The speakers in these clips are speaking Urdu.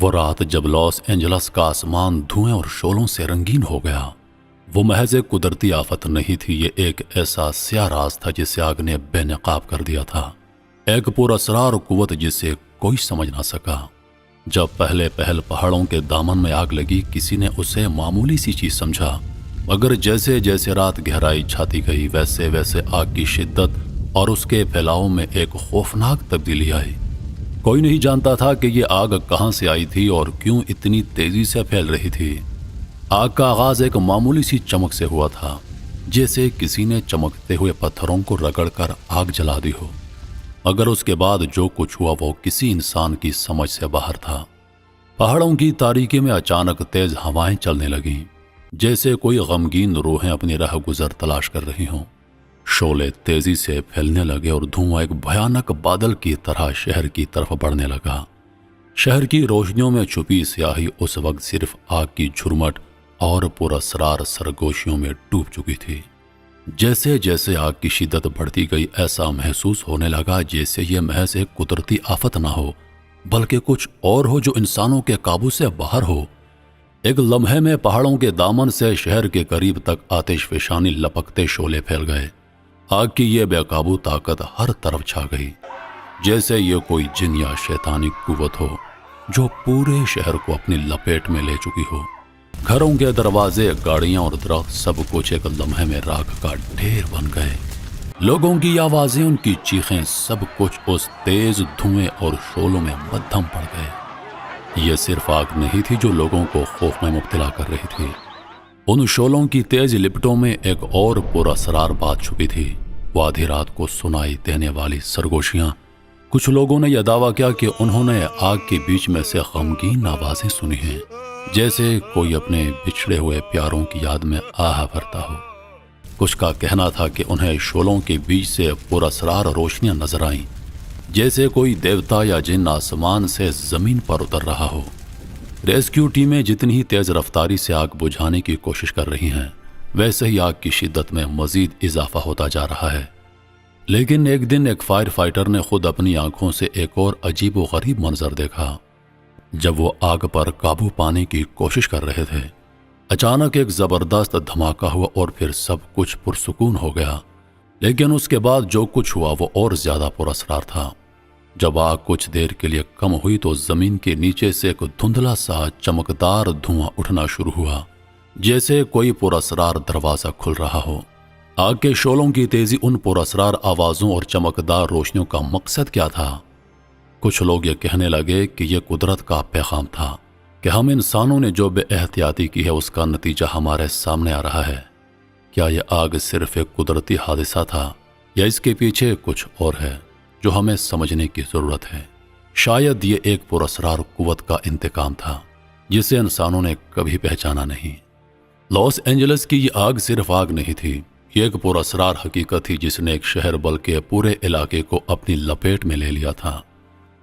وہ رات جب لاس اینجلس کا آسمان دھوئیں اور شعلوں سے رنگین ہو گیا، وہ محض ایک قدرتی آفت نہیں تھی، یہ ایک ایسا سیاہ راز تھا جسے آگ نے بے نقاب کر دیا تھا، ایک پر اسرار قوت جسے کوئی سمجھ نہ سکا۔ جب پہلے پہاڑوں کے دامن میں آگ لگی، کسی نے اسے معمولی سی چیز سمجھا، مگر جیسے جیسے رات گہرائی چھاتی گئی، ویسے ویسے آگ کی شدت اور اس کے پھیلاؤ میں ایک خوفناک تبدیلی آئی۔ کوئی نہیں جانتا تھا کہ یہ آگ کہاں سے آئی تھی اور کیوں اتنی تیزی سے پھیل رہی تھی۔ آگ کا آغاز ایک معمولی سی چمک سے ہوا تھا، جیسے کسی نے چمکتے ہوئے پتھروں کو رگڑ کر آگ جلا دی ہو، مگر اس کے بعد جو کچھ ہوا وہ کسی انسان کی سمجھ سے باہر تھا۔ پہاڑوں کی تاریکی میں اچانک تیز ہوائیں چلنے لگیں، جیسے کوئی غمگین روحیں اپنی راہ گزر تلاش کر رہی ہوں۔ شعلے تیزی سے پھیلنے لگے اور دھواں ایک بھیانک بادل کی طرح شہر کی طرف بڑھنے لگا۔ شہر کی روشنیوں میں چھپی سیاہی اس وقت صرف آگ کی جھرمٹ اور پراسرار سرگوشیوں میں ڈوب چکی تھی۔ جیسے جیسے آگ کی شدت بڑھتی گئی، ایسا محسوس ہونے لگا جیسے یہ محض ایک قدرتی آفت نہ ہو، بلکہ کچھ اور ہو جو انسانوں کے قابو سے باہر ہو۔ ایک لمحے میں پہاڑوں کے دامن سے شہر کے قریب تک آتش فشانی لپکتے شعلے پھیل گئے۔ آگ کی یہ بے قابو طاقت ہر طرف چھا گئی، جیسے یہ کوئی جن یا شیطانی قوت ہو جو پورے شہر کو اپنی لپیٹ میں لے چکی ہو۔ گھروں کے دروازے، گاڑیاں اور درخت سب کچھ ایک لمحے میں راکھ کا ڈھیر بن گئے۔ لوگوں کی آوازیں، ان کی چیخیں، سب کچھ اس تیز دھوئیں اور شعلوں میں مدھم پڑ گئے۔ یہ صرف آگ نہیں تھی جو لوگوں کو خوف میں مبتلا کر رہی تھی، ان شعلوں کی تیز لپٹوں میں ایک اور پراسرار بات چھپی تھی، وہ آدھی رات کو سنائی دینے والی سرگوشیاں۔ کچھ لوگوں نے یہ دعویٰ کیا کہ انہوں نے آگ کے بیچ میں سے غمگین آوازیں سنی ہیں، جیسے کوئی اپنے بچھڑے ہوئے پیاروں کی یاد میں آہ بھرتا ہو۔ کچھ کا کہنا تھا کہ انہیں شعلوں کے بیچ سے پراسرار روشنیاں نظر آئیں، جیسے کوئی دیوتا یا جن آسمان سے زمین پر اتر رہا ہو۔ ریسکیو ٹیمیں جتنی ہی تیز رفتاری سے آگ بجھانے کی کوشش کر رہی ہیں، ویسے ہی آگ کی شدت میں مزید اضافہ ہوتا جا رہا ہے۔ لیکن ایک دن ایک فائر فائٹر نے خود اپنی آنکھوں سے ایک اور عجیب و غریب منظر دیکھا۔ جب وہ آگ پر قابو پانے کی کوشش کر رہے تھے، اچانک ایک زبردست دھماکہ ہوا اور پھر سب کچھ پرسکون ہو گیا۔ لیکن اس کے بعد جو کچھ ہوا وہ اور زیادہ پراسرار تھا۔ جب آگ کچھ دیر کے لیے کم ہوئی تو زمین کے نیچے سے ایک دھندلا سا چمکدار دھواں اٹھنا شروع ہوا، جیسے کوئی پراسرار دروازہ کھل رہا ہو۔ آگ کے شعلوں کی تیزی، ان پراسرار آوازوں اور چمکدار روشنیوں کا مقصد کیا تھا؟ کچھ لوگ یہ کہنے لگے کہ یہ قدرت کا پیغام تھا کہ ہم انسانوں نے جو بے احتیاطی کی ہے اس کا نتیجہ ہمارے سامنے آ رہا ہے۔ کیا یہ آگ صرف ایک قدرتی حادثہ تھا یا اس کے پیچھے کچھ اور ہے جو ہمیں سمجھنے کی ضرورت ہے؟ شاید یہ ایک پراسرار قوت کا انتقام تھا جسے انسانوں نے کبھی پہچانا نہیں۔ لاس اینجلس کی یہ آگ صرف آگ نہیں تھی، یہ ایک پراسرار حقیقت تھی جس نے ایک شہر بلکہ پورے علاقے کو اپنی لپیٹ میں لے لیا تھا۔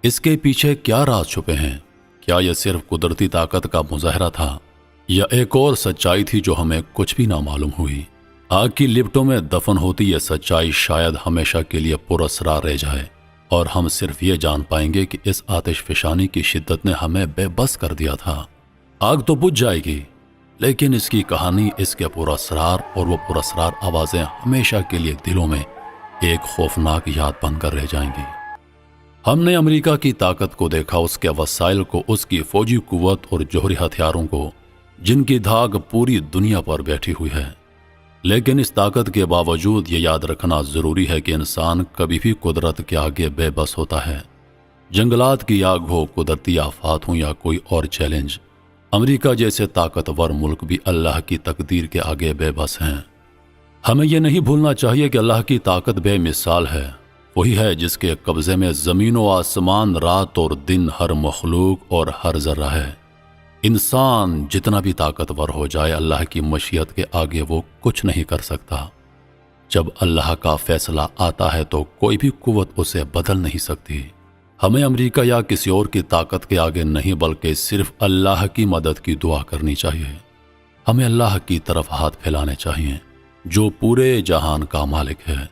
اس کے پیچھے کیا راز چھپے ہیں؟ کیا یہ صرف قدرتی طاقت کا مظاہرہ تھا یا ایک اور سچائی تھی جو ہمیں کچھ بھی نہ معلوم ہوئی؟ آگ کی لپٹوں میں دفن ہوتی یہ سچائی شاید ہمیشہ کے لیے پراسرار رہ جائے، اور ہم صرف یہ جان پائیں گے کہ اس آتش فشانی کی شدت نے ہمیں بے بس کر دیا تھا۔ آگ تو بجھ جائے گی، لیکن اس کی کہانی، اس کے پراسرار اور وہ پراسرار آوازیں ہمیشہ کے لیے دلوں میں ایک خوفناک یاد بن کر رہ جائیں گی۔ ہم نے امریکہ کی طاقت کو دیکھا، اس کے وسائل کو، اس کی فوجی قوت اور جوہری ہتھیاروں کو، جن کی دھاگ پوری دنیا پر بیٹھی ہوئی ہے۔ لیکن اس طاقت کے باوجود یہ یاد رکھنا ضروری ہے کہ انسان کبھی بھی قدرت کے آگے بے بس ہوتا ہے۔ جنگلات کی آگ ہو، قدرتی آفات ہوں یا کوئی اور چیلنج، امریکہ جیسے طاقتور ملک بھی اللہ کی تقدیر کے آگے بے بس ہیں۔ ہمیں یہ نہیں بھولنا چاہیے کہ اللہ کی طاقت بے مثال ہے، وہی ہے جس کے قبضے میں زمین و آسمان، رات اور دن، ہر مخلوق اور ہر ذرہ ہے۔ انسان جتنا بھی طاقتور ہو جائے، اللہ کی مشیت کے آگے وہ کچھ نہیں کر سکتا۔ جب اللہ کا فیصلہ آتا ہے تو کوئی بھی قوت اسے بدل نہیں سکتی۔ ہمیں امریکہ یا کسی اور کی طاقت کے آگے نہیں بلکہ صرف اللہ کی مدد کی دعا کرنی چاہیے۔ ہمیں اللہ کی طرف ہاتھ پھیلانے چاہیے جو پورے جہان کا مالک ہے۔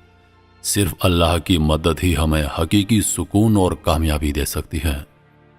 صرف اللہ کی مدد ہی ہمیں حقیقی سکون اور کامیابی دے سکتی ہے۔